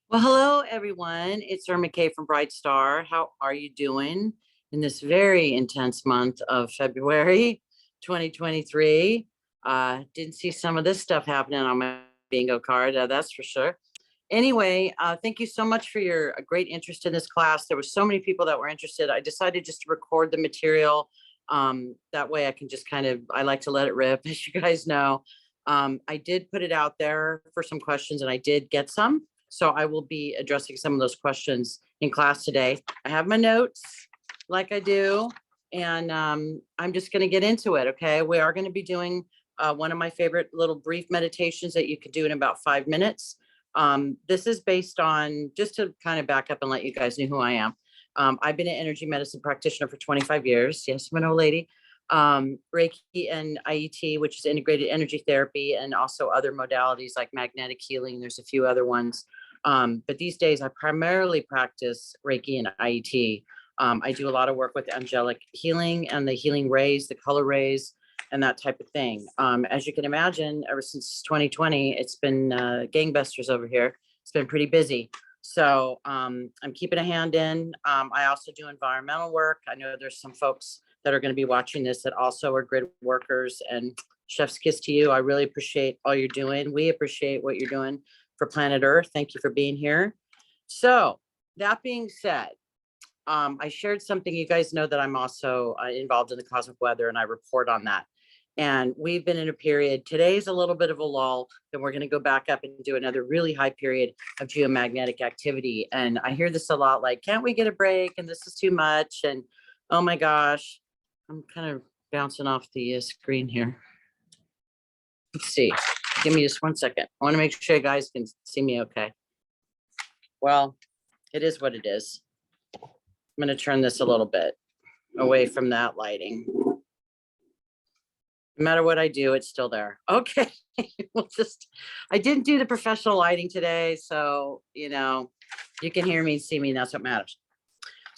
Well, hello, everyone. It's Irma Kay from Bright Star. How are you doing in this very intense month of February 2023? Didn't see some of this stuff happening on my bingo card, that's for sure. Anyway, thank you so much for your great interest in this class. There were so many people that were interested. I decided just to record the material. That way I can just I like to let it rip, as you guys know. I did put it out there for some questions and I did get some. So I will be addressing some of those questions in class today. I have my notes like I do, and I'm just going to get into it. Okay. We are going to be doing one of my favorite little brief meditations that you could do in about 5 minutes. This is based on, just to kind of back up and let you guys know who I am. I've been an energy medicine practitioner for 25 years. Yes, I'm an old lady. Reiki and IET, which is integrated energy therapy, and also other modalities like magnetic healing. There's a few other ones. But these days I primarily practice Reiki and IET. I do a lot of work with angelic healing and the healing rays, the color rays, and that type of thing. As you can imagine, ever since 2020, it's been gangbusters over here. It's been pretty busy. So I'm keeping a hand in. I also do environmental work. I know there's some folks that are going to be watching this that also are grid workers, and chef's kiss to you. I really appreciate all you're doing. We appreciate what you're doing for planet Earth. Thank you for being here. So that being said, I shared something. You guys know that I'm also involved in the cosmic weather and I report on that. And we've been in a period, today's a little bit of a lull, then we're going to go back up and do another really high period of geomagnetic activity. And I hear this a lot, like, can't we get a break? And this is too much. And oh my gosh, I'm kind of bouncing off the screen here. Let's see. Give me just 1 second. I want to make sure you guys can see me okay. Well, it is what it is. I'm going to turn this a little bit away from that lighting. No matter what I do, it's still there. Okay. I didn't do the professional lighting today. So, you can hear me, see me, and that's what matters.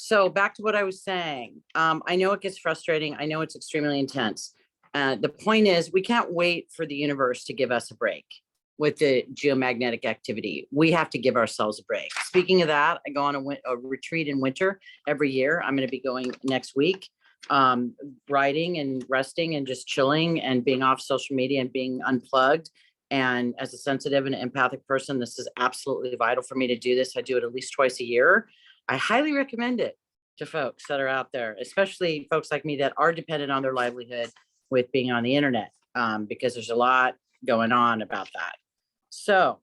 So back to what I was saying. I know it gets frustrating. I know it's extremely intense. The point is, we can't wait for the universe to give us a break with the geomagnetic activity. We have to give ourselves a break. Speaking of that, I go on a retreat in winter every year. I'm going to be going next week, writing and resting and just chilling and being off social media and being unplugged. And as a sensitive and empathic person, this is absolutely vital for me to do this. I do it at least twice a year. I highly recommend it to folks that are out there, especially folks like me that are dependent on their livelihood with being on the internet, because there's a lot going on about that. So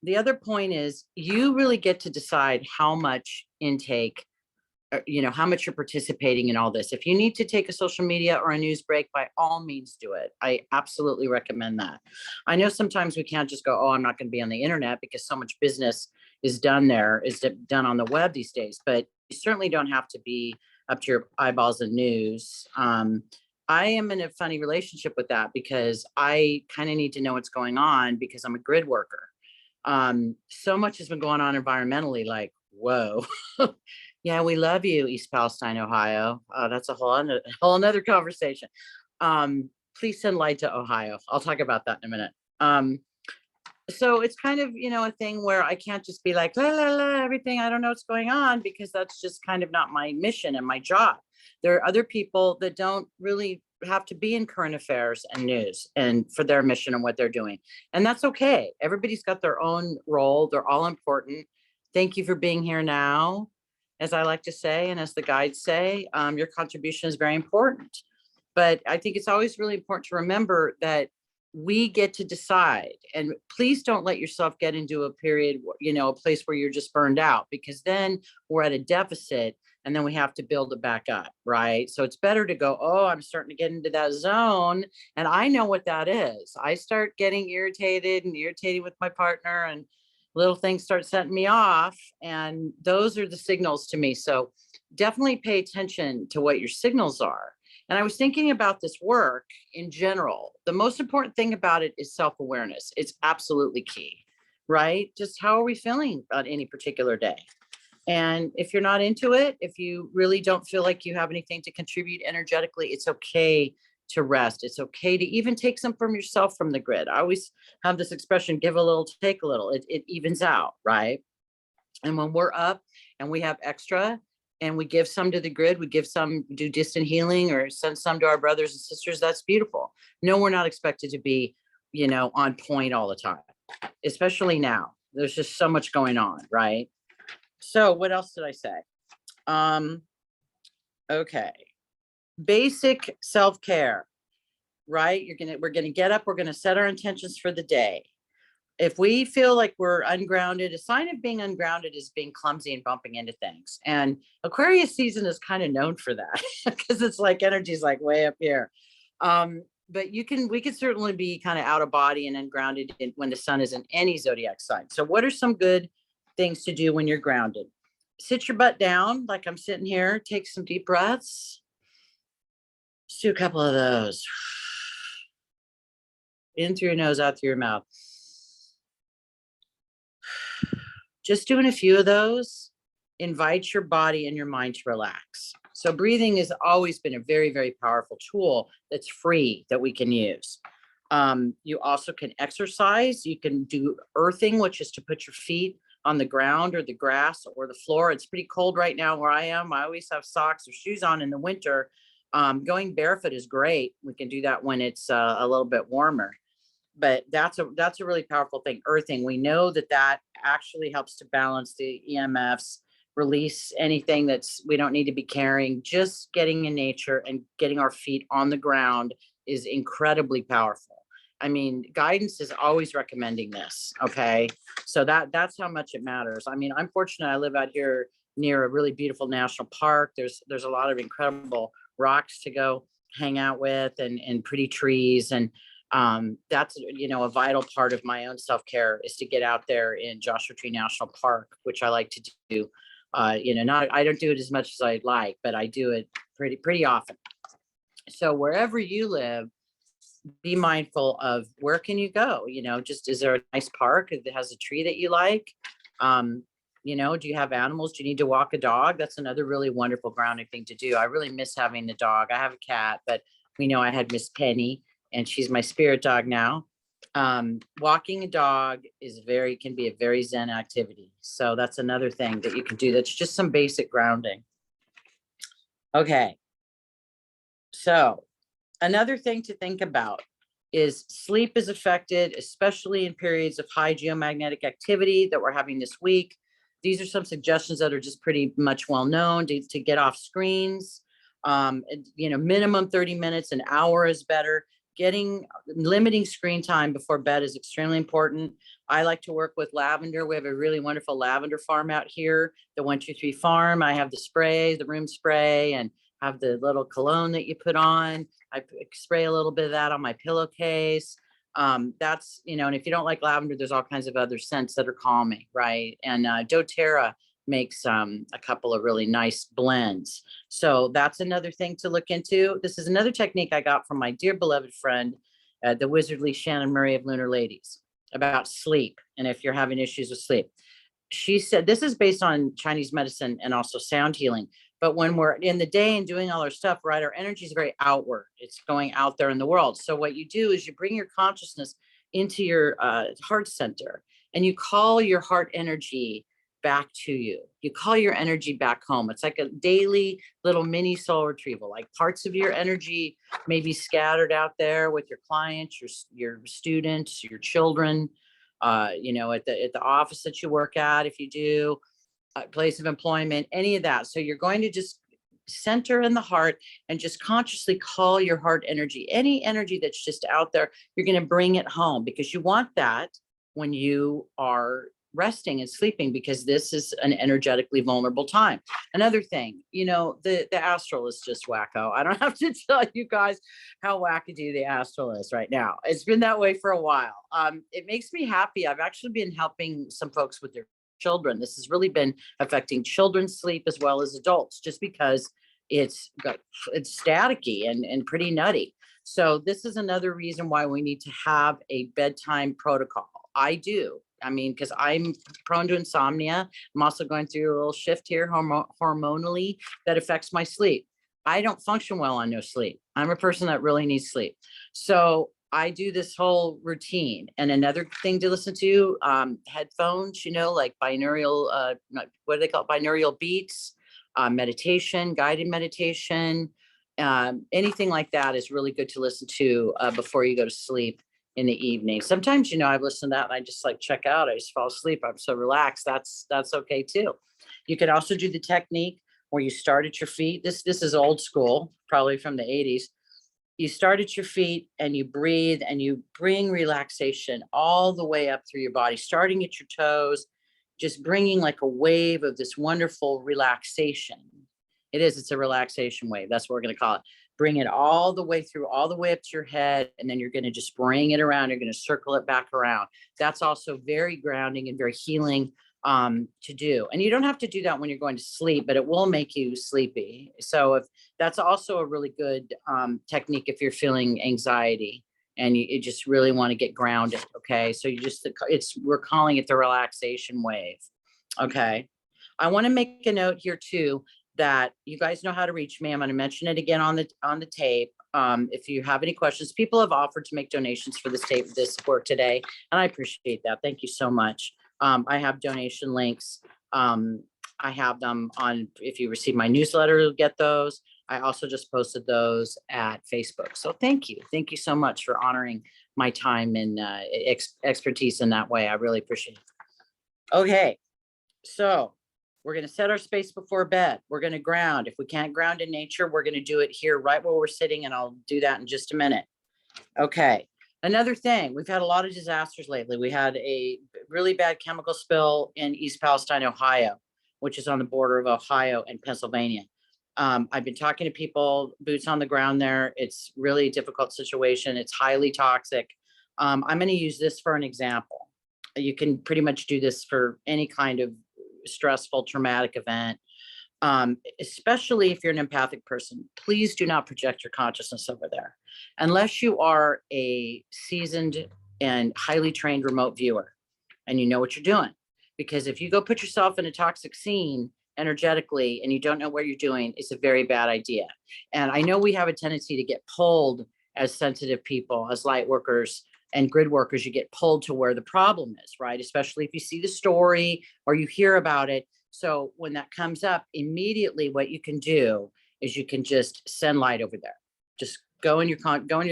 the other point is, you really get to decide how much intake, how much you're participating in all this. If you need to take a social media or a news break, by all means do it. I absolutely recommend that. I know sometimes we can't just go, oh, I'm not going to be on the internet, because so much business is done on the web these days, but you certainly don't have to be up to your eyeballs in news. I am in a funny relationship with that, because I kind of need to know what's going on, because I'm a grid worker. So much has been going on environmentally, like, whoa. Yeah, we love you, East Palestine, Ohio. That's a whole another conversation. Please send light to Ohio. I'll talk about that in a minute. So it's kind of, a thing where I can't just be like, la, la, la, everything. I don't know what's going on, because that's just kind of not my mission and my job. There are other people that don't really have to be in current affairs and news and for their mission and what they're doing. And that's okay. Everybody's got their own role. They're all important. Thank you for being here now. As I like to say, and as the guides say, your contribution is very important. But I think it's always really important to remember that we get to decide, and please don't let yourself get into a period, a place where you're just burned out, because then we're at a deficit and then we have to build it back up, right? So it's better to go, oh, I'm starting to get into that zone. And I know what that is. I start getting irritated with my partner, and little things start setting me off. And those are the signals to me. So definitely pay attention to what your signals are. And I was thinking about this work in general. The most important thing about it is self-awareness. It's absolutely key, right? Just how are we feeling on any particular day? And if you're not into it, if you really don't feel like you have anything to contribute energetically, it's okay to rest. It's okay to even take some from yourself from the grid. I always have this expression, give a little, take a little. It evens out, right? And when we're up and we have extra and we give some to the grid, we give some, do distant healing or send some to our brothers and sisters, that's beautiful. No, we're not expected to be, on point all the time, especially now. There's just so much going on, right? So what else did I say? Okay. Basic self-care, right? We're gonna get up, we're gonna set our intentions for the day. If we feel like we're ungrounded, a sign of being ungrounded is being clumsy and bumping into things. And Aquarius season is kind of known for that because it's like energy is like way up here. But we can certainly be kind of out of body and ungrounded when the sun is in any zodiac sign. So what are some good things to do when you're grounded? Sit your butt down like I'm sitting here, take some deep breaths. Just do a couple of those. In through your nose, out through your mouth. Just doing a few of those invites your body and your mind to relax. So breathing has always been a very, very powerful tool that's free that we can use. You also can exercise. You can do earthing, which is to put your feet on the ground or the grass or the floor. It's pretty cold right now where I am. I always have socks or shoes on in the winter. Going barefoot is great. We can do that when it's a little bit warmer. But that's a really powerful thing. Earthing, we know that actually helps to balance the EMFs, release anything we don't need to be carrying. Just getting in nature and getting our feet on the ground is incredibly powerful. I mean, guidance is always recommending this. Okay, so that's how much it matters. I mean, I'm fortunate. I live out here near a really beautiful national park. There's a lot of incredible rocks to go hang out with and pretty trees. And that's, a vital part of my own self-care is to get out there in Joshua Tree National Park, which I like to do. I don't do it as much as I'd like, but I do it pretty often. So wherever you live, be mindful of where can you go? Just, is there a nice park that has a tree that you like? Do you have animals? Do you need to walk a dog? That's another really wonderful grounding thing to do. I really miss having the dog. I have a cat, but we know I had Miss Penny and she's my spirit dog now. Walking a dog can be a very Zen activity. So that's another thing that you can do. That's just some basic grounding. Okay. So another thing to think about is sleep is affected, especially in periods of high geomagnetic activity that we're having this week. These are some suggestions that are just pretty much well known to get off screens. Minimum 30 minutes, an hour is better. Limiting screen time before bed is extremely important. I like to work with lavender. We have a really wonderful lavender farm out here, the 123 farm. I have the room spray, and have the little cologne that you put on. I spray a little bit of that on my pillowcase. And if you don't like lavender, there's all kinds of other scents that are calming, right? And doTERRA makes a couple of really nice blends. So that's another thing to look into. This is another technique I got from my dear beloved friend, the wizardly Shannon Murray of Lunar Ladies, about sleep. And if you're having issues with sleep, she said, this is based on Chinese medicine and also sound healing. But when we're in the day and doing all our stuff, right, our energy is very outward. It's going out there in the world. So what you do is you bring your consciousness into your heart center and you call your heart energy back to you. You call your energy back home. It's like a daily little mini soul retrieval. Like parts of your energy may be scattered out there with your clients, your students, your children, at the office that you work at, if you do, place of employment, any of that. So you're going to just center in the heart and just consciously call your heart energy, any energy that's just out there. You're going to bring it home because you want that when you are resting and sleeping, because this is an energetically vulnerable time. Another thing, the astral is just wacko. I don't have to tell you guys how wackadoo the astral is right now. It's been that way for a while. It makes me happy. I've actually been helping some folks with their children. This has really been affecting children's sleep as well as adults, just because it's staticky and pretty nutty. So this is another reason why we need to have a bedtime protocol. Because I'm prone to insomnia. I'm also going through a little shift here hormonally that affects my sleep. I don't function well on no sleep. I'm a person that really needs sleep. So I do this whole routine. And another thing to listen to, headphones, like binaural, what do they call it? Binaural beats, meditation, guided meditation, anything like that is really good to listen to before you go to sleep in the evening. Sometimes, I've listened to that and I just like check out. I just fall asleep. I'm so relaxed. That's okay too. You can also do the technique where you start at your feet. This is old school, probably from the 80s. You start at your feet and you breathe and you bring relaxation all the way up through your body, starting at your toes, just bringing like a wave of this wonderful relaxation. It's a relaxation wave. That's what we're going to call it. Bring it all the way through, all the way up to your head. And then you're going to just bring it around. You're going to circle it back around. That's also very grounding and very healing to do. And you don't have to do that when you're going to sleep, but it will make you sleepy. So if that's also a really good technique if you're feeling anxiety and you just really want to get grounded. Okay. So we're calling it the relaxation wave. Okay. I want to make a note here too, that you guys know how to reach me. I'm going to mention it again on the tape. If you have any questions, people have offered to make donations for this tape, this work today. And I appreciate that. Thank you so much. I have donation links. I have them on, if you receive my newsletter, you'll get those. I also just posted those at Facebook. So thank you. Thank you so much for honoring my time and expertise in that way. I really appreciate it. Okay. So we're going to set our space before bed. We're going to ground. If we can't ground in nature, we're going to do it here right where we're sitting. And I'll do that in just a minute. Okay. Another thing, we've had a lot of disasters lately. We had a really bad chemical spill in East Palestine, Ohio, which is on the border of Ohio and Pennsylvania. I've been talking to people, boots on the ground there. It's really a difficult situation. It's highly toxic. I'm going to use this for an example. You can pretty much do this for any kind of stressful, traumatic event. Especially if you're an empathic person, please do not project your consciousness over there unless you are a seasoned and highly trained remote viewer and you know what you're doing. Because if you go put yourself in a toxic scene energetically and you don't know what you're doing, it's a very bad idea. And I know we have a tendency to get pulled as sensitive people, as light workers and grid workers, you get pulled to where the problem is, right? Especially if you see the story or you hear about it. So when that comes up, immediately what you can do is you can just send light over there. Just go in your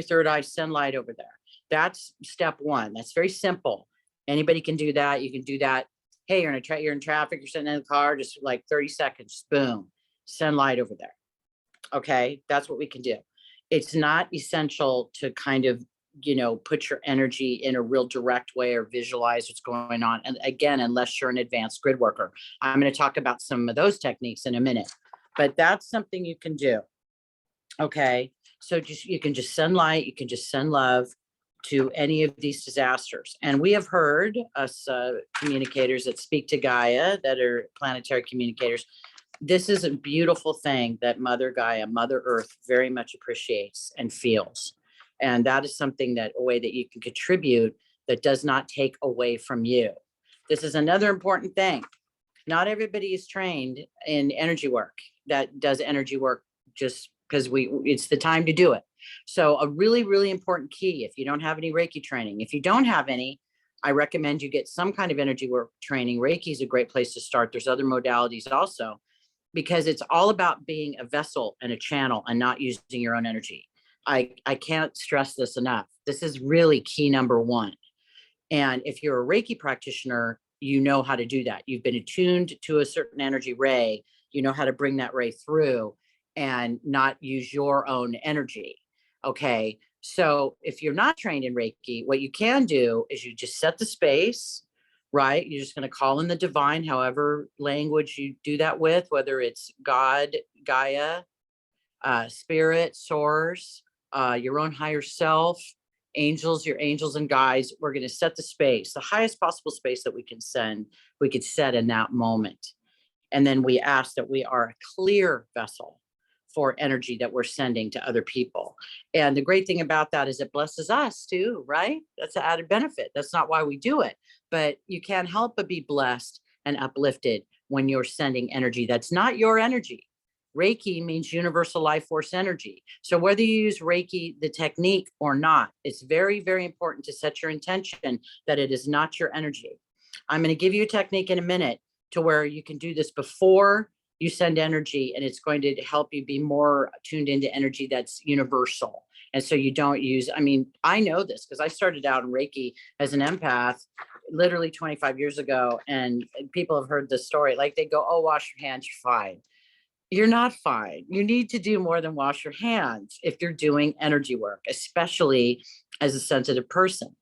third eye, send light over there. That's step one. That's very simple. Anybody can do that. You can do that. Hey, you're in traffic, you're sitting in the car, just like 30 seconds, boom, send light over there. Okay, that's what we can do. It's not essential to kind of put your energy in a real direct way or visualize what's going on. And again, unless you're an advanced grid worker, I'm going to talk about some of those techniques in a minute, but that's something you can do. Okay. So you can just send light, you can just send love to any of these disasters. And we have heard us communicators that speak to Gaia, that are planetary communicators. This is a beautiful thing that Mother Gaia, Mother Earth very much appreciates and feels. And that is something a way that you can contribute that does not take away from you. This is another important thing. Not everybody is trained in energy work that does energy work just because it's the time to do it. So a really, really important key, if you don't have any Reiki training, if you don't have any, I recommend you get some kind of energy work training. Reiki is a great place to start. There's other modalities also, because it's all about being a vessel and a channel and not using your own energy. I can't stress this enough. This is really key number one. And if you're a Reiki practitioner, you know how to do that. You've been attuned to a certain energy ray. You know how to bring that ray through and not use your own energy. Okay. So if you're not trained in Reiki, what you can do is you just set the space, right? You're just going to call in the divine, however language you do that with, whether it's God, Gaia, spirit, source, your own higher self, angels, your angels and guides. We're going to set the space, the highest possible space that we could set in that moment. And then we ask that we are a clear vessel for energy that we're sending to other people. And the great thing about that is it blesses us too, right? That's an added benefit. That's not why we do it, but you can't help but be blessed and uplifted when you're sending energy that's not your energy. Reiki means universal life force energy. So whether you use Reiki, the technique, or not, it's very, very important to set your intention that it is not your energy. I'm going to give you a technique in a minute to where you can do this before you send energy, and it's going to help you be more tuned into energy that's universal. And so you don't use, I mean, I know this because I started out in Reiki as an empath literally 25 years ago, and people have heard this story. Like they go, oh, wash your hands, you're fine. You're not fine. You need to do more than wash your hands if you're doing energy work, especially as a sensitive person.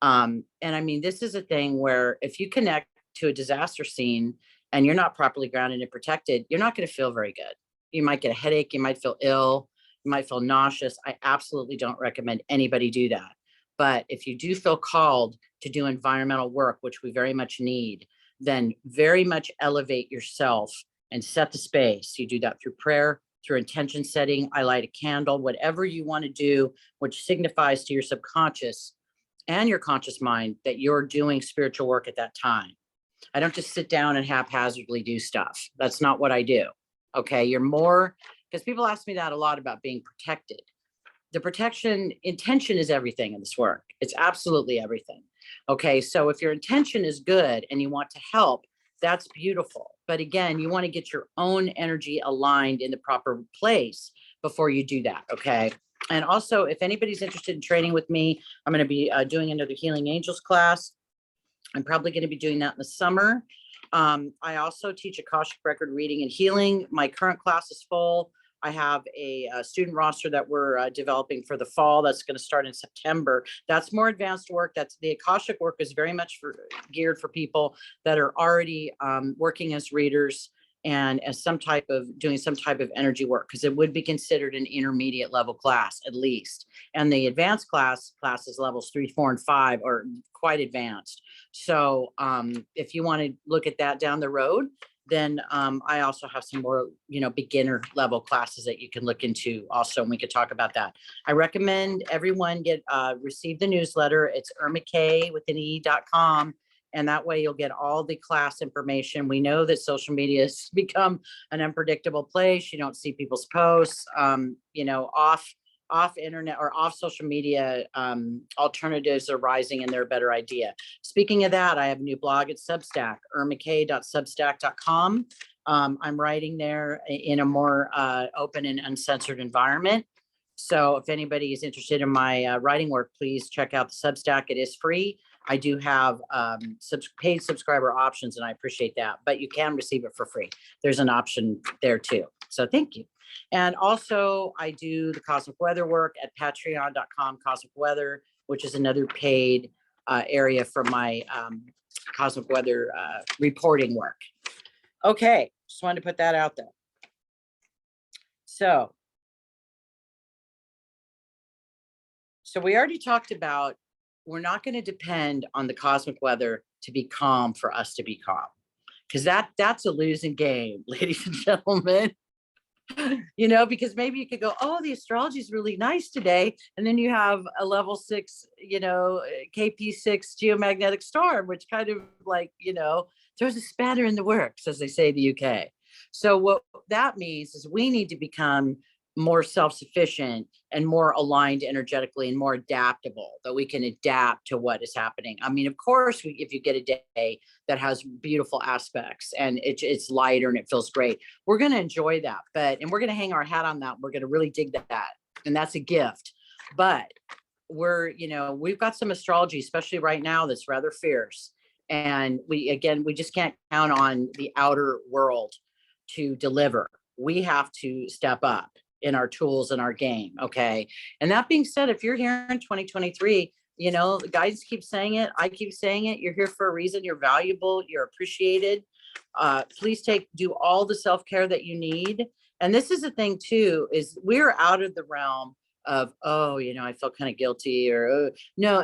And I mean, this is a thing where if you connect to a disaster scene and you're not properly grounded and protected, you're not going to feel very good. You might get a headache. You might feel ill. You might feel nauseous. I absolutely don't recommend anybody do that. But if you do feel called to do environmental work, which we very much need, then very much elevate yourself and set the space. You do that through prayer, through intention setting. I light a candle, whatever you want to do, which signifies to your subconscious and your conscious mind that you're doing spiritual work at that time. I don't just sit down and haphazardly do stuff. That's not what I do. Okay. You're more, because people ask me that a lot about being protected. The protection intention is everything in this work. It's absolutely everything. Okay. So if your intention is good and you want to help, that's beautiful. But again, you want to get your own energy aligned in the proper place before you do that. Okay. And also, if anybody's interested in training with me, I'm going to be doing another Healing Angels class. I'm probably going to be doing that in the summer. I also teach Akashic record reading and healing. My current class is full. I have a student roster that we're developing for the fall. That's going to start in September. That's more advanced work. That's the Akashic work is very much geared for people that are already working as readers and as doing some type of energy work, because it would be considered an intermediate level class at least. And the advanced classes levels 3, 4, and 5 are quite advanced. So if you want to look at that down the road, then I also have some more, beginner level classes that you can look into also, and we could talk about that. I recommend everyone receive the newsletter. It's irmakay.com. And that way you'll get all the class information. We know that social media has become an unpredictable place. You don't see people's posts, off internet or off social media. Alternatives are rising and they're a better idea. Speaking of that, I have a new blog at Substack, irmakay.substack.com. I'm writing there in a more open and uncensored environment. So if anybody is interested in my writing work, please check out the Substack. It is free. I do have paid subscriber options, and I appreciate that, but you can receive it for free. There's an option there too. So thank you. And also I do the cosmic weather work at patreon.com cosmic weather, which is another paid area for my cosmic weather reporting work. Okay. Just wanted to put that out there. So we already talked about, we're not going to depend on the cosmic weather to be calm for us to be calm, because that's a losing game, ladies and gentlemen. Because maybe you could go, oh, the astrology is really nice today. And then you have a level 6, KP6 geomagnetic storm, which kind of throws a spanner in the works, as they say in the UK. So what that means is we need to become more self-sufficient and more aligned energetically and more adaptable, that we can adapt to what is happening. I mean, of course, if you get a day that has beautiful aspects and it's lighter and it feels great, we're going to enjoy that. And we're going to hang our hat on that. We're going to really dig that. And that's a gift. But we've got some astrology, especially right now, that's rather fierce. And we just can't count on the outer world to deliver. We have to step up in our tools and our game. Okay. And that being said, if you're here in 2023, the guides keep saying it. I keep saying it. You're here for a reason. You're valuable. You're appreciated. Please do all the self-care that you need. And this is the thing too, is we're out of the realm of, I feel kind of guilty, or no.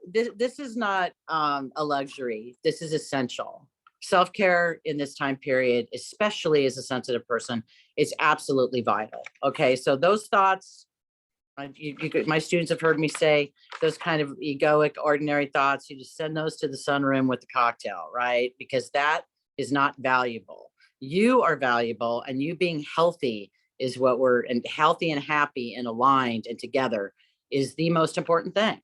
This is not a luxury. This is essential. Self-care in this time period, especially as a sensitive person, is absolutely vital. Okay, so those thoughts, my students have heard me say, those kind of egoic, ordinary thoughts, you just send those to the sunroom with the cocktail, right? Because that is not valuable. You are valuable, and you being healthy is what we're, and healthy and happy and aligned and together is the most important thing.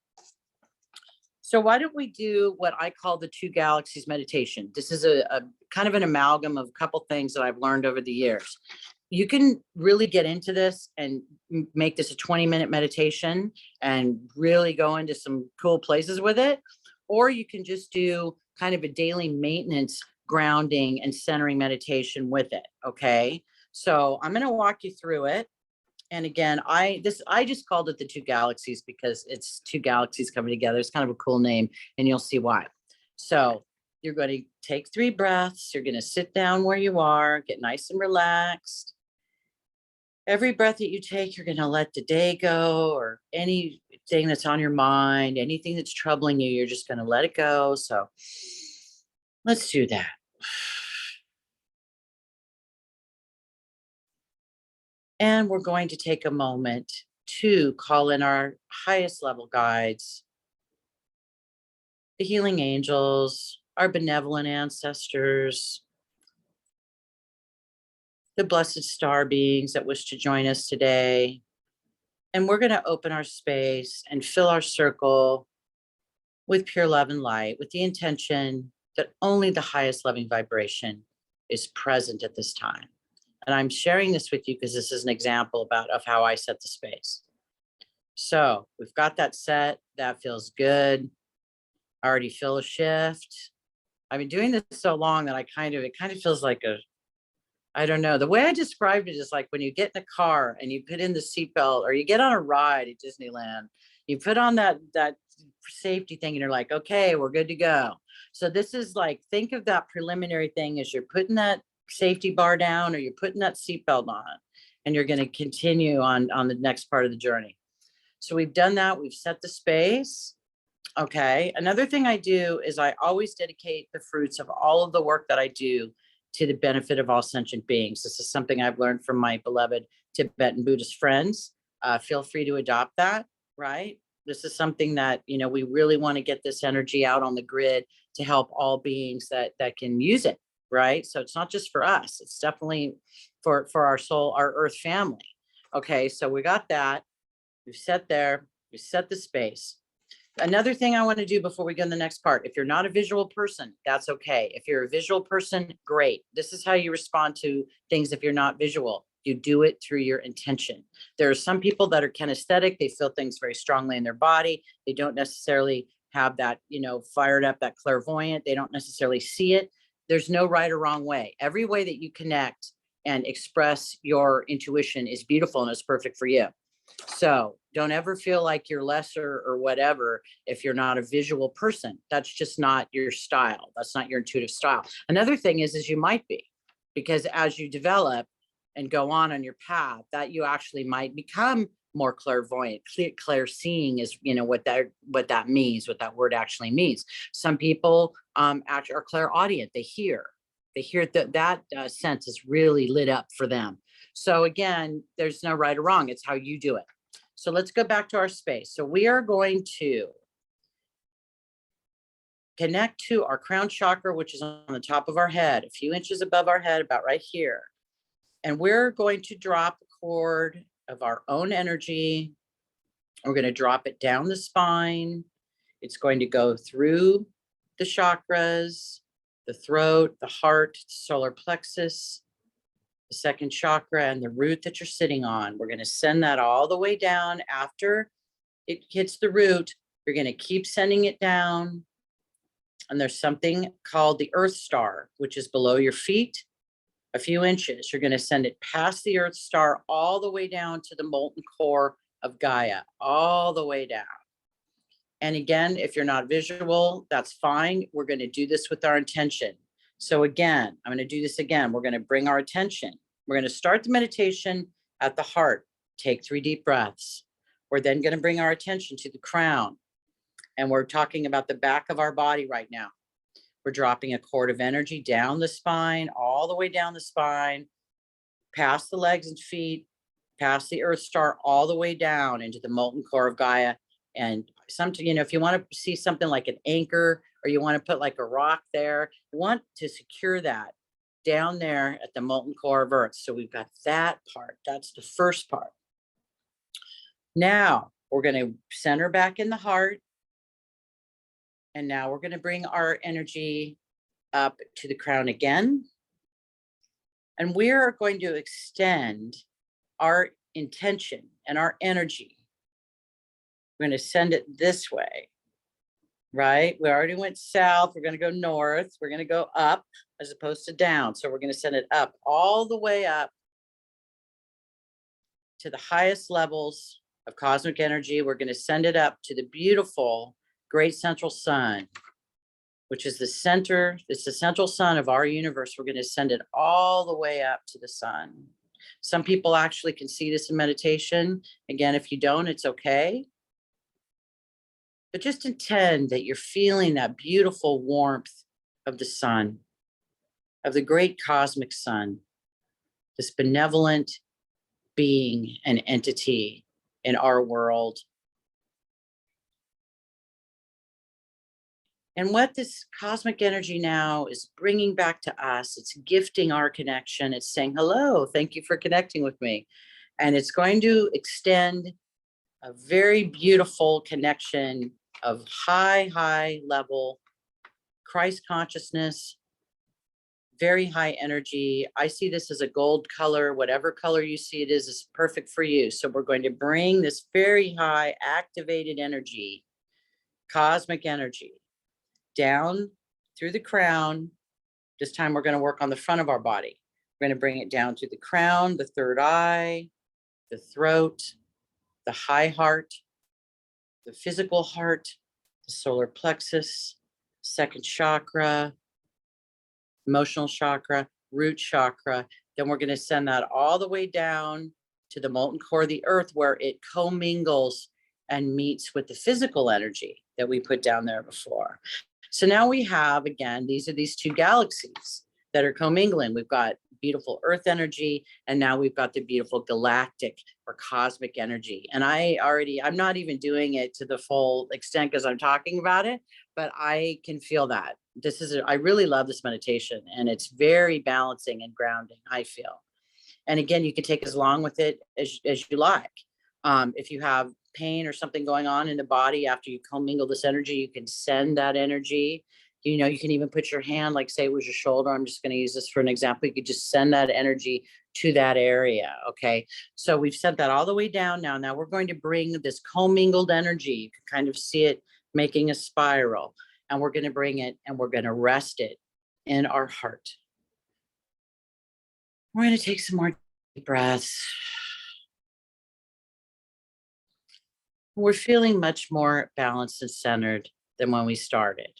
So why don't we do what I call the two galaxies meditation? This is a kind of an amalgam of a couple things that I've learned over the years. You can really get into this and make this a 20-minute meditation and really go into some cool places with it. Or you can just do kind of a daily maintenance grounding and centering meditation with it. Okay. So I'm going to walk you through it. And again, I just called it the two galaxies because it's two galaxies coming together. It's kind of a cool name, and you'll see why. So you're going to take 3 breaths. You're going to sit down where you are, get nice and relaxed. Every breath that you take, you're going to let the day go, or anything that's on your mind, anything that's troubling you, you're just going to let it go. So let's do that. And we're going to take a moment to call in our highest level guides, the healing angels, our benevolent ancestors, the blessed star beings that wish to join us today. And we're going to open our space and fill our circle with pure love and light, with the intention that only the highest loving vibration is present at this time. And I'm sharing this with you because this is an example of how I set the space. So we've got that set. That feels good. I already feel a shift. I've been doing this so long that it kind of feels like I don't know. The way I described it is like when you get in a car and you put in the seatbelt, or you get on a ride at Disneyland, you put on that safety thing and you're like, okay, we're good to go. So this is like, think of that preliminary thing as you're putting that safety bar down, or you're putting that seatbelt on, and you're going to continue on the next part of the journey. So we've done that. We've set the space. Okay. Another thing I do is I always dedicate the fruits of all of the work that I do to the benefit of all sentient beings. This is something I've learned from my beloved Tibetan Buddhist friends. Feel free to adopt that, right? This is something that, we really want to get this energy out on the grid to help all beings that can use it, right? So it's not just for us. It's definitely for our soul, our earth family. Okay, so we got that. We've set there. We set the space. Another thing I want to do before we go to the next part, if you're not a visual person, that's okay. If you're a visual person, great. This is how you respond to things if you're not visual. You do it through your intention. There are some people that are kinesthetic. They feel things very strongly in their body. They don't necessarily have that, fired up, that clairvoyant. They don't necessarily see it. There's no right or wrong way. Every way that you connect and express your intuition is beautiful and is perfect for you. So don't ever feel like you're lesser or whatever if you're not a visual person. That's just not your style. That's not your intuitive style. Another thing is you might be, because as you develop and go on your path, that you actually might become more clairvoyant. Clair seeing is, what that means, what that word actually means. Some people actually are clairaudient. They hear that sense is really lit up for them. So again, there's no right or wrong. It's how you do it. So let's go back to our space. So we are going to connect to our crown chakra, which is on the top of our head, a few inches above our head, about right here. And we're going to drop a cord of our own energy. We're going to drop it down the spine. It's going to go through the chakras, the throat, the heart, solar plexus, the second chakra, and the root that you're sitting on. We're going to send that all the way down. After it hits the root, you're going to keep sending it down. And there's something called the Earth Star, which is below your feet, a few inches. You're going to send it past the Earth Star all the way down to the molten core of Gaia, all the way down. And again, if you're not visual, that's fine. We're going to do this with our intention. So again, I'm going to do this again. We're going to bring our attention. We're going to start the meditation at the heart. Take 3 deep breaths. We're then going to bring our attention to the crown. And we're talking about the back of our body right now. We're dropping a cord of energy down the spine, all the way down the spine, past the legs and feet, past the Earth Star, all the way down into the molten core of Gaia. And if you want to see something like an anchor, or you want to put like a rock there, you want to secure that down there at the molten core of Earth. So we've got that part. That's the first part. Now we're going to center back in the heart. And now we're going to bring our energy up to the crown again. And we are going to extend our intention and our energy. We're going to send it this way, right? We already went south. We're going to go north. We're going to go up as opposed to down. So we're going to send it up, all the way up to the highest levels of cosmic energy. We're going to send it up to the beautiful great central sun, which is the center. It's the central sun of our universe. We're going to send it all the way up to the sun. Some people actually can see this in meditation. Again, if you don't, it's okay. But just intend that you're feeling that beautiful warmth of the sun, of the great cosmic sun, this benevolent being and entity in our world. And what this cosmic energy now is bringing back to us, it's gifting our connection. It's saying, hello, thank you for connecting with me. And it's going to extend a very beautiful connection of high level Christ consciousness, very high energy. I see this as a gold color. Whatever color you see it is perfect for you. So we're going to bring this very high activated energy, cosmic energy, down through the crown. This time we're going to work on the front of our body. We're going to bring it down through the crown, the third eye, the throat, the high heart, the physical heart, the solar plexus, second chakra, emotional chakra, root chakra. Then we're going to send that all the way down to the molten core of the earth, where it commingles and meets with the physical energy that we put down there before. So now we have, again, these are these two galaxies that are commingling. We've got beautiful earth energy, and now we've got the beautiful galactic or cosmic energy. And I'm not even doing it to the full extent because I'm talking about it, but I can feel that. I really love this meditation, and it's very balancing and grounding, I feel. And again, you can take as long with it as you like. If you have pain or something going on in the body after you commingle this energy, you can send that energy. You can even put your hand, like say it was your shoulder. I'm just going to use this for an example. You could just send that energy to that area. Okay. So we've sent that all the way down now. Now we're going to bring this commingled energy. You can kind of see it making a spiral, and we're going to bring it and we're going to rest it in our heart. We're going to take some more deep breaths. We're feeling much more balanced and centered than when we started.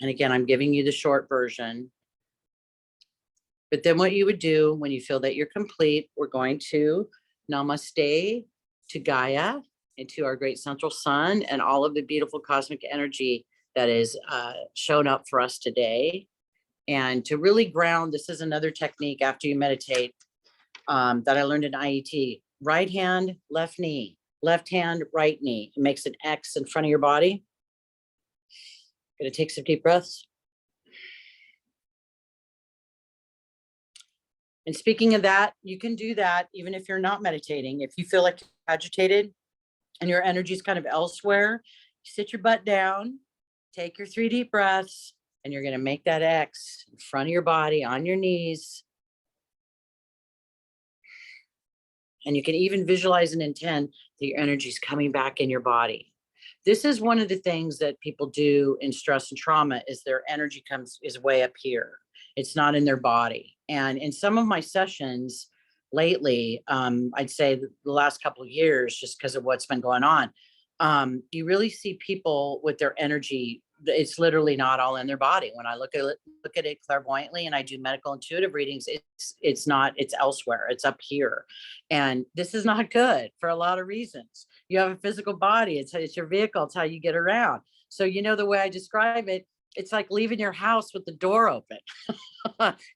And again, I'm giving you the short version. But then what you would do when you feel that you're complete, we're going to namaste to Gaia, and to our great central sun, and all of the beautiful cosmic energy that is shown up for us today. And to really ground, this is another technique after you meditate that I learned in IET. Right hand, left knee, left hand, right knee. It makes an X in front of your body. Gonna take some deep breaths. And speaking of that, you can do that even if you're not meditating. If you feel like you're agitated and your energy is kind of elsewhere, you sit your butt down, take your 3 deep breaths, and you're gonna make that X in front of your body on your knees. And you can even visualize and intend that your energy is coming back in your body. This is one of the things that people do in stress and trauma, is their energy is way up here. It's not in their body. And in some of my sessions lately, I'd say the last couple of years, just because of what's been going on, you really see people with their energy, it's literally not all in their body. When I look at it clairvoyantly and I do medical intuitive readings, it's elsewhere. It's up here. And this is not good for a lot of reasons. You have a physical body. It's your vehicle. It's how you get around. So, the way I describe it, it's like leaving your house with the door open.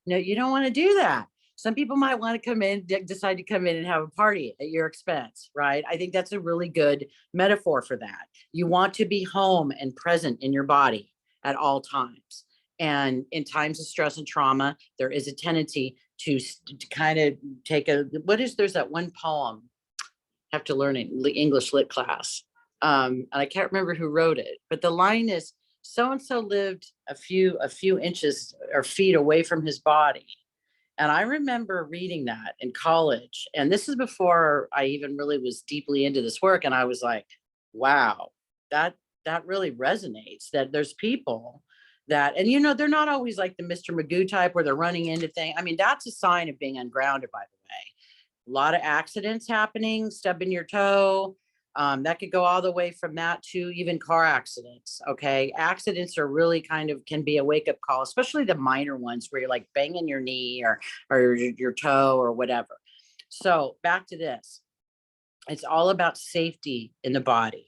No, you don't want to do that. Some people might want to decide to come in and have a party at your expense, right? I think that's a really good metaphor for that. You want to be home and present in your body at all times. And in times of stress and trauma, there is a tendency to kind of take there's that one poem, I have to learn it, English lit class. And I can't remember who wrote it, but the line is, so and so lived a few inches or feet away from his body. And I remember reading that in college. And this is before I even really was deeply into this work. And I was like, wow, that really resonates, that there's people that, and they're not always like the Mr. Magoo type where they're running into things. I mean, that's a sign of being ungrounded, by the way. A lot of accidents happening, stubbing your toe. That could go all the way from that to even car accidents. Okay. Accidents are really can be a wake up call, especially the minor ones where you're like banging your knee or your toe or whatever. So back to this, it's all about safety in the body.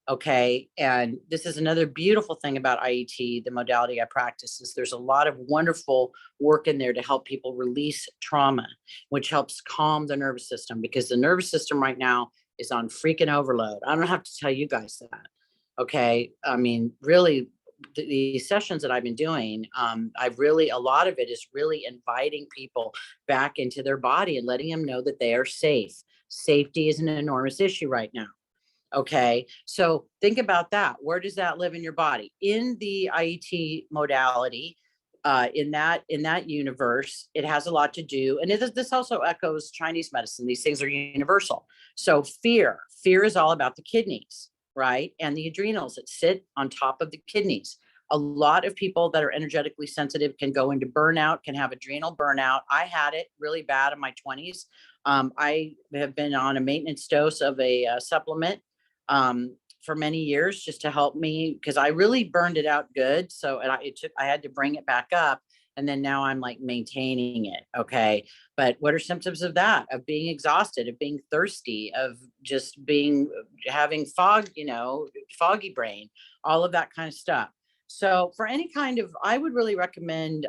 Okay. And this is another beautiful thing about IET, the modality I practice, is there's a lot of wonderful work in there to help people release trauma, which helps calm the nervous system, because the nervous system right now is on freaking overload. I don't have to tell you guys that. Okay. I mean, really, the sessions that I've been doing, a lot of it is really inviting people back into their body and letting them know that they are safe. Safety is an enormous issue right now. Okay. So think about that. Where does that live in your body? In the IET modality, in that universe, it has a lot to do. And this also echoes Chinese medicine. These things are universal. So fear is all about the kidneys, right? And the adrenals that sit on top of the kidneys. A lot of people that are energetically sensitive can go into burnout, can have adrenal burnout. I had it really bad in my 20s. I have been on a maintenance dose of a supplement for many years, just to help me, because I really burned it out good. So I had to bring it back up. And then now I'm like maintaining it. Okay. But what are symptoms of that? Of being exhausted, of being thirsty, of just having foggy brain, all of that kind of stuff. So for I would really recommend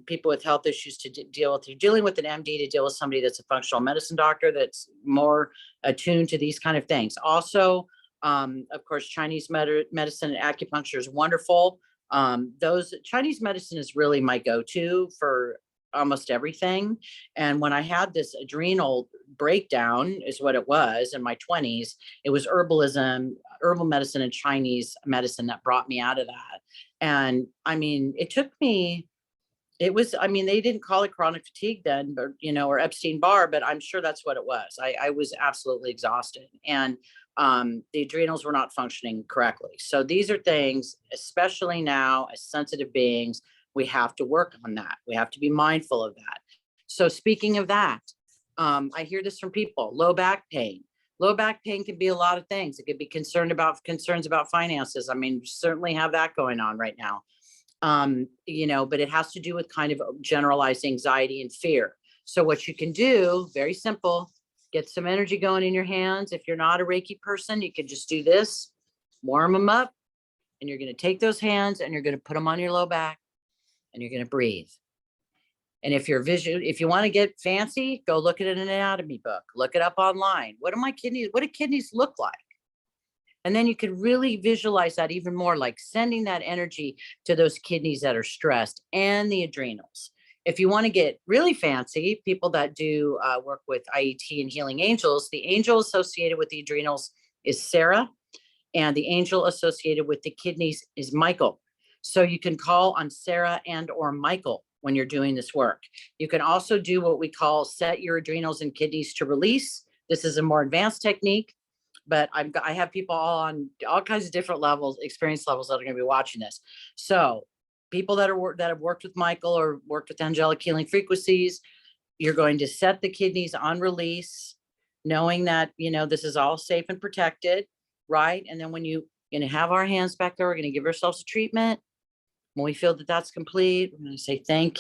people with health issues to deal with, you're dealing with an MD, to deal with somebody that's a functional medicine doctor that's more attuned to these kind of things. Also, of course, Chinese medicine and acupuncture is wonderful. Those Chinese medicine is really my go-to for almost everything. And when I had this adrenal breakdown, is what it was in my 20s, it was herbal medicine and Chinese medicine that brought me out of that. And I mean, they didn't call it chronic fatigue then, but, or Epstein-Barr, but I'm sure that's what it was. I was absolutely exhausted, and the adrenals were not functioning correctly. So these are things, especially now as sensitive beings, we have to work on that. We have to be mindful of that. So speaking of that, I hear this from people, low back pain. Low back pain can be a lot of things. It could be concerns about finances. I mean, we certainly have that going on right now. But it has to do with kind of generalized anxiety and fear. So what you can do, very simple, get some energy going in your hands. If you're not a Reiki person, you can just do this, warm them up, and you're going to take those hands and you're going to put them on your low back, and you're going to breathe. And if you want to get fancy, go look at an anatomy book, look it up online. What do kidneys look like? And then you could really visualize that even more, like sending that energy to those kidneys that are stressed and the adrenals. If you want to get really fancy, people that do work with IET and healing angels, the angel associated with the adrenals is Sarah, and the angel associated with the kidneys is Michael. So you can call on Sarah and or Michael when you're doing this work. You can also do what we call set your adrenals and kidneys to release. This is a more advanced technique, but I have people all on all kinds of different levels, experience levels, that are going to be watching this. So people that have worked with Michael or worked with angelic healing frequencies, you're going to set the kidneys on release, knowing that, this is all safe and protected, right? And then when you're going to have our hands back there, we're going to give ourselves a treatment. When we feel that that's complete, we're going to say, thank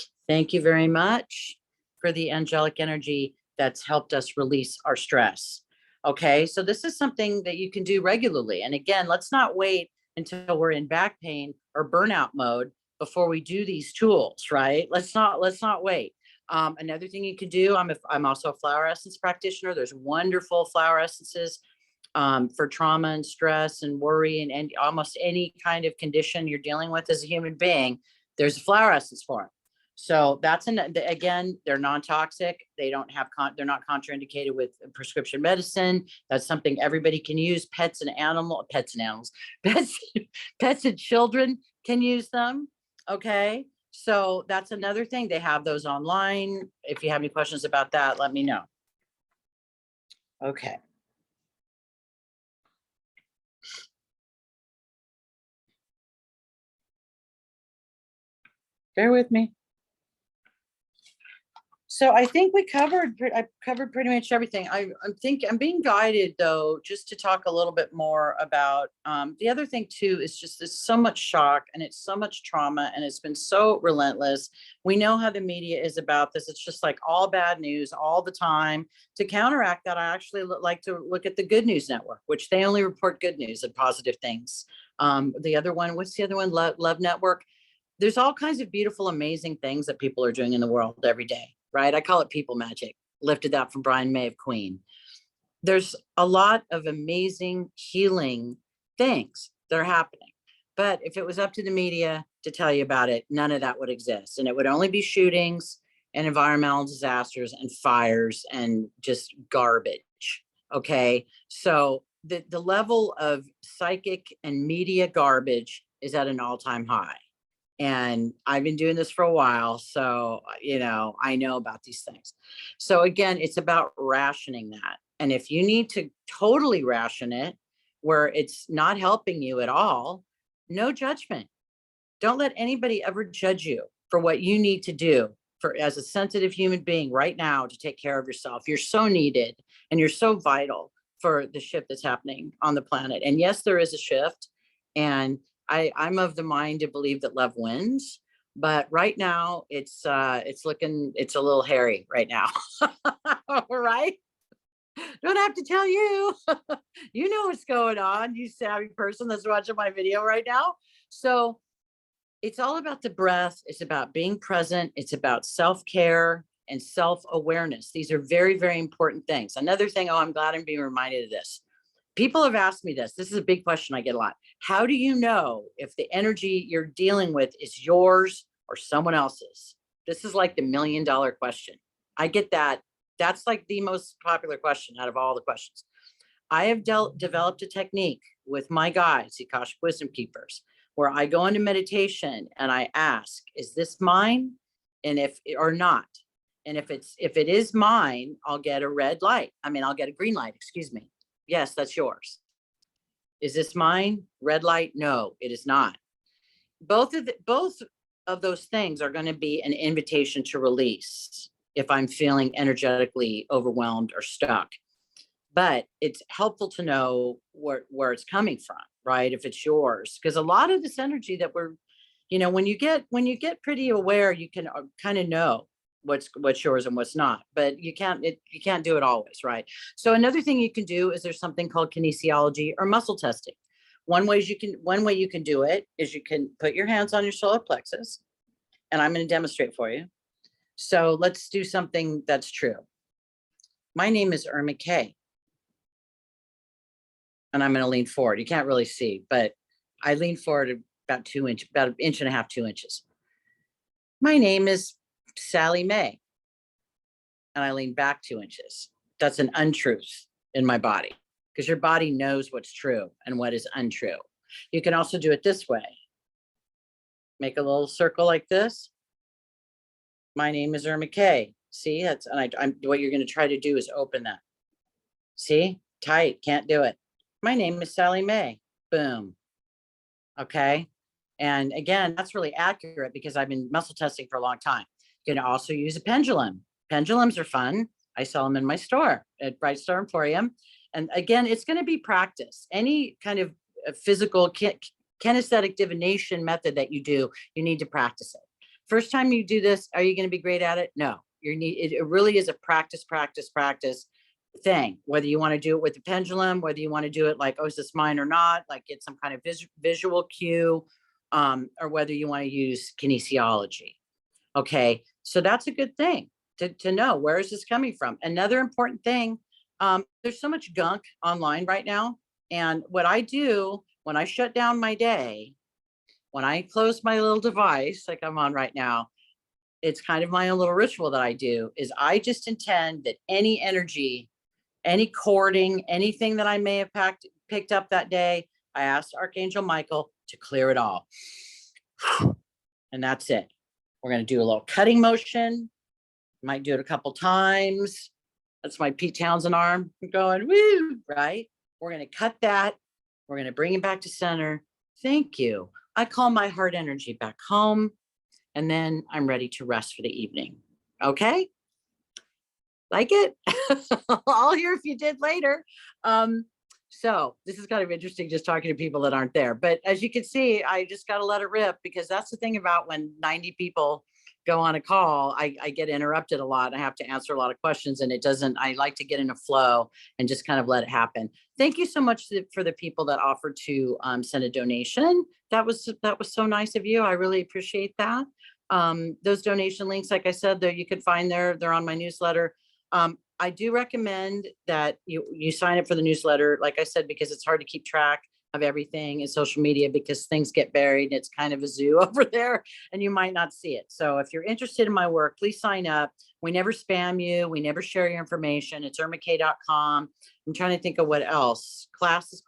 you very much for the angelic energy that's helped us release our stress. Okay. So this is something that you can do regularly. And again, let's not wait until we're in back pain or burnout mode before we do these tools, right? Let's not wait. Another thing you can do, I'm also a flower essence practitioner. There's wonderful flower essences for trauma and stress and worry and almost any kind of condition you're dealing with as a human being. There's a flower essence for them. So that's again, they're non-toxic. They don't have they're not contraindicated with prescription medicine. That's something everybody can use. Pets and animals, pets, pets and children can use them. Okay. So that's another thing. They have those online. If you have any questions about that, let me know. Okay. Bear with me. So I think I covered pretty much everything. I'm being guided though, just to talk a little bit more about the other thing too, is just there's so much shock and it's so much trauma and it's been so relentless. We know how the media is about this. It's just like all bad news all the time. To counteract that, I actually like to look at the Good News Network, which they only report good news and positive things. The other one, what's the other one? Love Network. There's all kinds of beautiful, amazing things that people are doing in the world every day, right? I call it people magic, lifted that from Brian May of Queen. There's a lot of amazing healing things that are happening. But if it was up to the media to tell you about it, none of that would exist. And it would only be shootings and environmental disasters and fires and just garbage. Okay. So the level of psychic and media garbage is at an all-time high. And I've been doing this for a while. So, I know about these things. So again, it's about rationing that. And if you need to totally ration it, where it's not helping you at all, no judgment. Don't let anybody ever judge you for what you need to do for as a sensitive human being right now to take care of yourself. You're so needed and you're so vital for the shift that's happening on the planet. And yes, there is a shift. And I'm of the mind to believe that love wins, but right now it's a little hairy right now. Right? Don't have to tell you. You know what's going on, you savvy person that's watching my video right now. So it's all about the breath. It's about being present. It's about self-care and self-awareness. These are very, very important things. Another thing, I'm glad I'm being reminded of this. People have asked me this. This is a big question I get a lot. How do you know if the energy you're dealing with is yours or someone else's? This is like the $1 million question. I get that. That's like the most popular question out of all the questions. I have developed a technique with my guides, the Akashic Wisdom Keepers, where I go into meditation and I ask, is this mine? And if or not. And if it is mine, I'll get a red light. I'll get a green light, excuse me. Yes, that's yours. Is this mine? Red light? No, it is not. Both of those things are going to be an invitation to release if I'm feeling energetically overwhelmed or stuck. But it's helpful to know where it's coming from, right? If it's yours, because a lot of this energy that we're, when you get pretty aware, you can kind of know what's yours and what's not, but you can't do it always, right? So another thing you can do is there's something called kinesiology or muscle testing. One way you can do it is you can put your hands on your solar plexus, and I'm going to demonstrate for you. So let's do something that's true. My name is Irma K. And I'm going to lean forward. You can't really see, but I lean forward about 2 inches, about 1.5 inches, 2 inches. My name is Sally Mae. And I lean back 2 inches. That's an untruth in my body, because your body knows what's true and what is untrue. You can also do it this way. Make a little circle like this. My name is Irma K. See, that's, and I'm what you're going to try to do is open that. See, tight, can't do it. My name is Sally Mae. Boom. Okay. And again, that's really accurate because I've been muscle testing for a long time. You can also use a pendulum. Pendulums are fun. I sell them in my store at Bright Star Emporium. And again, it's going to be practice. Any kind of physical kinesthetic divination method that you do, you need to practice it. First time you do this, are you going to be great at it? No. It really is a practice thing, whether you want to do it with the pendulum, whether you want to do it like, oh, is this mine or not, like get some kind of visual cue, or whether you want to use kinesiology. Okay, so that's a good thing to know, where is this coming from. Another important thing, there's so much gunk online right now, and what I do when I shut down my day when I close my little device, like I'm on right now, it's kind of my own little ritual that I do, is I just intend that any energy, any cording, anything that I may have picked up that day, I asked Archangel Michael to clear it all. And that's it. We're going to do a little cutting motion. Might do it a couple times. That's my Pete Townsend arm going, woo, right? We're going to cut that. We're going to bring it back to center. Thank you. I call my heart energy back home, and then I'm ready to rest for the evening. Okay? Like it? I'll hear if you did later. So this is kind of interesting just talking to people that aren't there. But as you can see, I just got to let it rip, because that's the thing about when 90 people go on a call, I get interrupted a lot. I have to answer a lot of questions, and I like to get in a flow and just kind of let it happen. Thank you so much for the people that offered to send a donation. That was so nice of you. I really appreciate that. Those donation links, like I said, there you can find they're on my newsletter. I do recommend that you sign up for the newsletter, like I said, because it's hard to keep track of everything in social media, because things get buried and it's kind of a zoo over there and you might not see it. So if you're interested in my work, please sign up. We never spam you. We never share your information. It's irmakay.com. I'm trying to think of what else. Classes.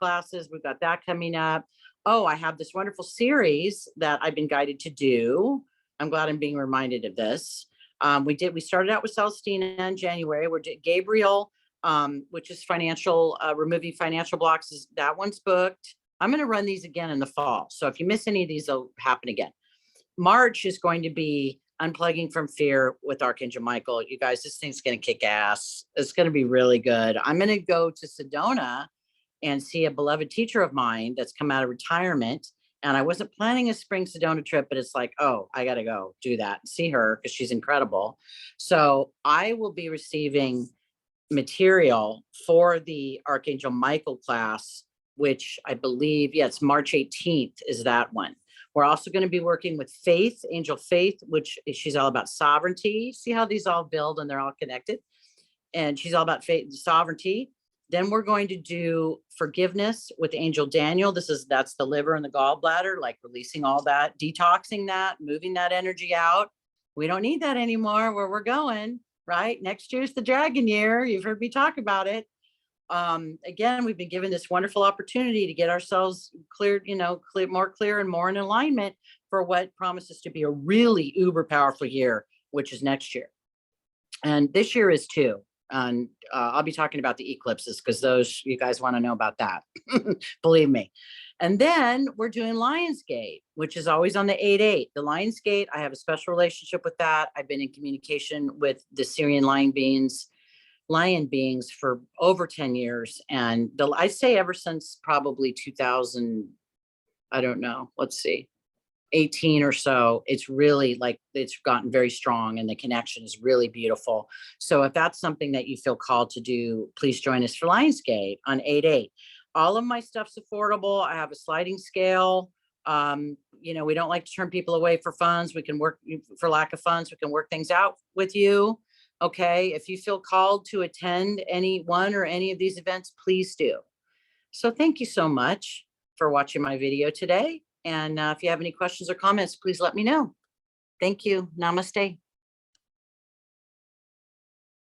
We've got that coming up. Oh, I have this wonderful series that I've been guided to do. I'm glad I'm being reminded of this. We started out with Celestina in January. We're doing Gabriel, which is removing financial blocks. That one's booked. I'm going to run these again in the fall. So if you miss any of these, they'll happen again. March is going to be Unplugging from Fear with Archangel Michael. You guys, this thing's going to kick ass. It's going to be really good. I'm going to go to Sedona and see a beloved teacher of mine that's come out of retirement. And I wasn't planning a spring Sedona trip, but it's like, oh, I got to go do that and see her, because she's incredible. So I will be receiving material for the Archangel Michael class, which I believe, it's March 18th is that one. We're also going to be working with Faith, Angel Faith, which she's all about sovereignty. See how these all build and they're all connected? And she's all about faith, sovereignty. Then we're going to do forgiveness with Angel Daniel. That's the liver and the gallbladder, like releasing all that, detoxing that, moving that energy out. We don't need that anymore where we're going, right? Next year's the dragon year. You've heard me talk about it. Again, we've been given this wonderful opportunity to get ourselves cleared, more clear and more in alignment for what promises to be a really uber powerful year, which is next year. And this year is too. And I'll be talking about the eclipses, because those, you guys want to know about that. Believe me. And then we're doing Lionsgate, which is always on the 8/8. The Lionsgate, I have a special relationship with that. I've been in communication with the Syrian lion beings for over 10 years. And I'd say ever since probably 2000, I don't know, let's see, 18 or so, it's really like it's gotten very strong and the connection is really beautiful. So if that's something that you feel called to do, please join us for Lionsgate on 8/8. All of my stuff's affordable. I have a sliding scale. We don't like to turn people away for funds. We can work for lack of funds. We can work things out with you. Okay. If you feel called to attend any one or any of these events, please do. So thank you so much for watching my video today. And if you have any questions or comments, please let me know. Thank you. Namaste.